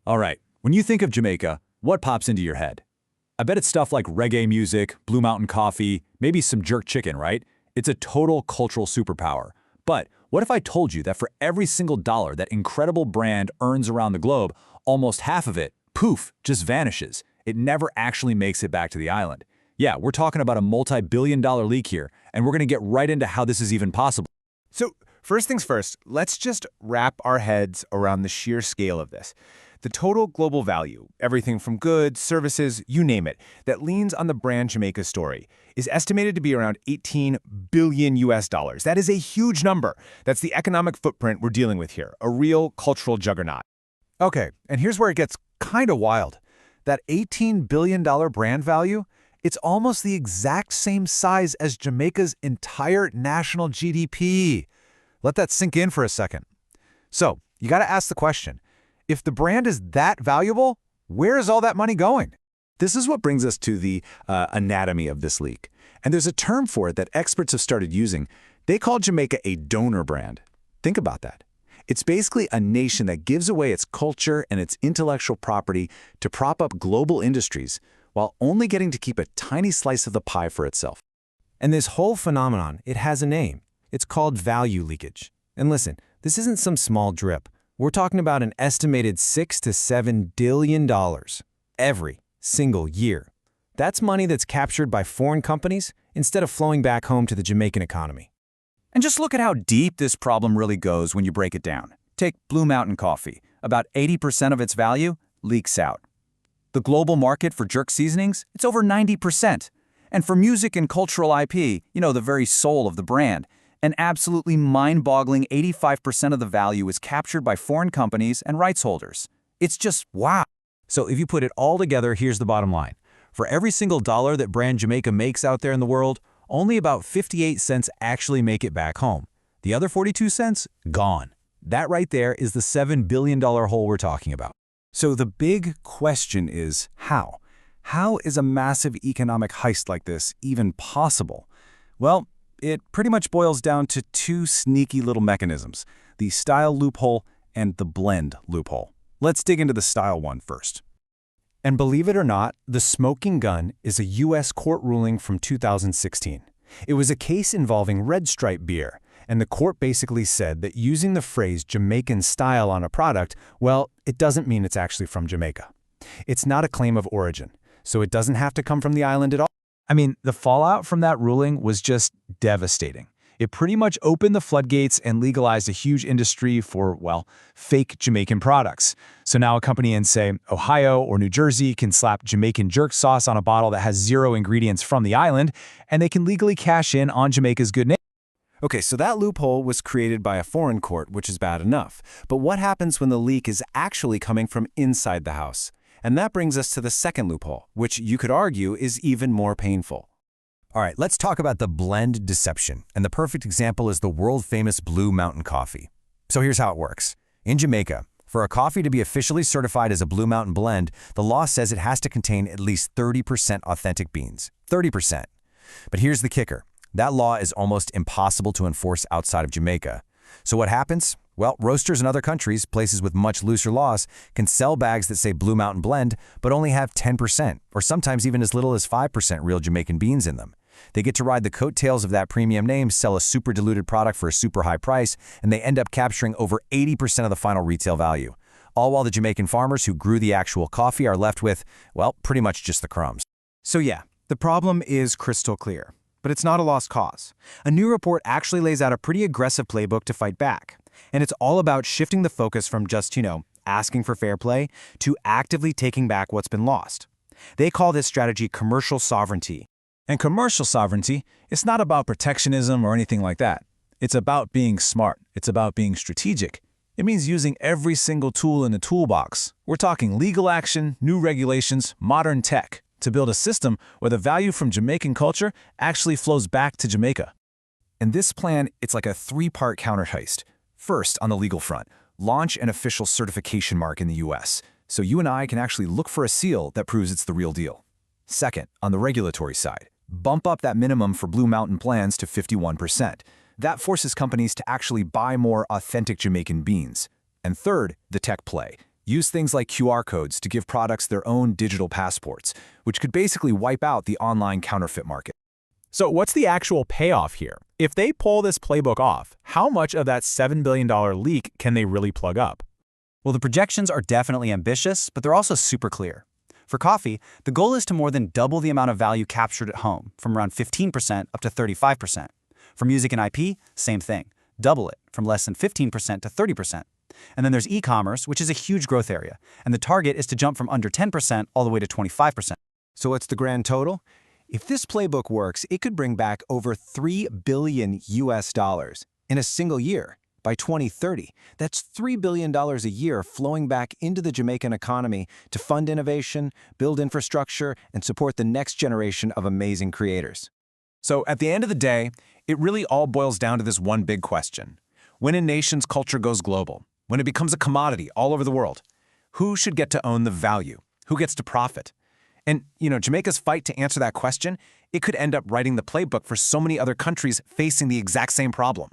All right, when you think of Jamaica, what pops into your head? I bet it's stuff like reggae music, Blue Mountain coffee, maybe some jerk chicken, right? It's a total cultural superpower. But what if I told you that for every single dollar that incredible brand earns around the globe, almost half of it, poof, just vanishes. It never actually makes it back to the island. Yeah, we're talking about a multi-billion-dollar leak here, and we're going to get right into how this is even possible. So, first things first, let's just wrap our heads around the sheer scale of this. The total global value, everything from goods, services, you name it, that leans on the brand Jamaica story, is estimated to be around 18 billion US dollars. That is a huge number. That's the economic footprint we're dealing with here, a real cultural juggernaut. Okay, and here's where it gets kind of wild. That $18 billion brand value, it's almost the exact same size as Jamaica's entire national GDP. Let that sink in for a second. So, you got to ask the question, if the brand is that valuable, where is all that money going? This is what brings us to the anatomy of this leak. And there's a term for it that experts have started using. They call Jamaica a donor brand. Think about that. It's basically a nation that gives away its culture and its intellectual property to prop up global industries while only getting to keep a tiny slice of the pie for itself. And this whole phenomenon, it has a name. It's called value leakage. And listen, this isn't some small drip. We're talking about an estimated $6 to $7 billion every single year. That's money that's captured by foreign companies instead of flowing back home to the Jamaican economy. And just look at how deep this problem really goes when you break it down. Take Blue Mountain coffee. About 80% of its value leaks out. The global market for jerk seasonings, it's over 90%. And for music and cultural IP, the very soul of the brand, an absolutely mind-boggling 85% of the value is captured by foreign companies and rights holders. It's just wow. So if you put it all together, here's the bottom line. For every single dollar that brand Jamaica makes out there in the world, only about 58 cents actually make it back home. The other 42 cents, gone. That right there is the $7 billion hole we're talking about. So the big question is how? How is a massive economic heist like this even possible? Well, it pretty much boils down to two sneaky little mechanisms, the style loophole and the blend loophole. Let's dig into the style one first. And believe it or not, the smoking gun is a U.S. court ruling from 2016. It was a case involving Red Stripe beer, and the court basically said that using the phrase Jamaican style on a product, well, it doesn't mean it's actually from Jamaica. It's not a claim of origin, so it doesn't have to come from the island at all. I mean, the fallout from that ruling was just devastating. It pretty much opened the floodgates and legalized a huge industry for, well, fake Jamaican products. So now a company in, say, Ohio or New Jersey can slap Jamaican jerk sauce on a bottle that has 0 ingredients from the island, and they can legally cash in on Jamaica's good name. Okay, so that loophole was created by a foreign court, which is bad enough. But what happens when the leak is actually coming from inside the house? And that brings us to the second loophole, which you could argue is even more painful. All right, let's talk about the blend deception. And the perfect example is the world-famous Blue Mountain coffee. So here's how it works. In Jamaica, for a coffee to be officially certified as a Blue Mountain blend, the law says it has to contain at least 30% authentic beans. 30%. But here's the kicker. That law is almost impossible to enforce outside of Jamaica. So what happens? Well, roasters in other countries, places with much looser laws, can sell bags that say Blue Mountain Blend, but only have 10%, or sometimes even as little as 5% real Jamaican beans in them. They get to ride the coattails of that premium name, sell a super diluted product for a super high price, and they end up capturing over 80% of the final retail value. All while the Jamaican farmers who grew the actual coffee are left with, well, pretty much just the crumbs. So yeah, the problem is crystal clear. But it's not a lost cause. A new report actually lays out a pretty aggressive playbook to fight back. And it's all about shifting the focus from just, asking for fair play to actively taking back what's been lost. They call this strategy commercial sovereignty. And commercial sovereignty, it's not about protectionism or anything like that. It's about being smart. It's about being strategic. It means using every single tool in the toolbox. We're talking legal action, new regulations, modern tech, to build a system where the value from Jamaican culture actually flows back to Jamaica. And this plan, it's like a 3-part counter heist. First, on the legal front, launch an official certification mark in the US, so you and I can actually look for a seal that proves it's the real deal. Second, on the regulatory side, bump up that minimum for Blue Mountain plans to 51%. That forces companies to actually buy more authentic Jamaican beans. And third, the tech play. Use things like QR codes to give products their own digital passports, which could basically wipe out the online counterfeit market. So what's the actual payoff here? If they pull this playbook off, how much of that $7 billion leak can they really plug up? Well, the projections are definitely ambitious, but they're also super clear. For coffee, the goal is to more than double the amount of value captured at home, from around 15% up to 35%. For music and IP, same thing. Double it, from less than 15% to 30%. And then there's e-commerce, which is a huge growth area, and the target is to jump from under 10% all the way to 25%. So what's the grand total? If this playbook works, it could bring back over $3 billion in a single year. By 2030, that's $3 billion a year flowing back into the Jamaican economy to fund innovation, build infrastructure, and support the next generation of amazing creators. So at the end of the day, it really all boils down to this one big question. When a nation's culture goes global, when it becomes a commodity all over the world, who should get to own the value? Who gets to profit? And, Jamaica's fight to answer that question, it could end up writing the playbook for so many other countries facing the exact same problem.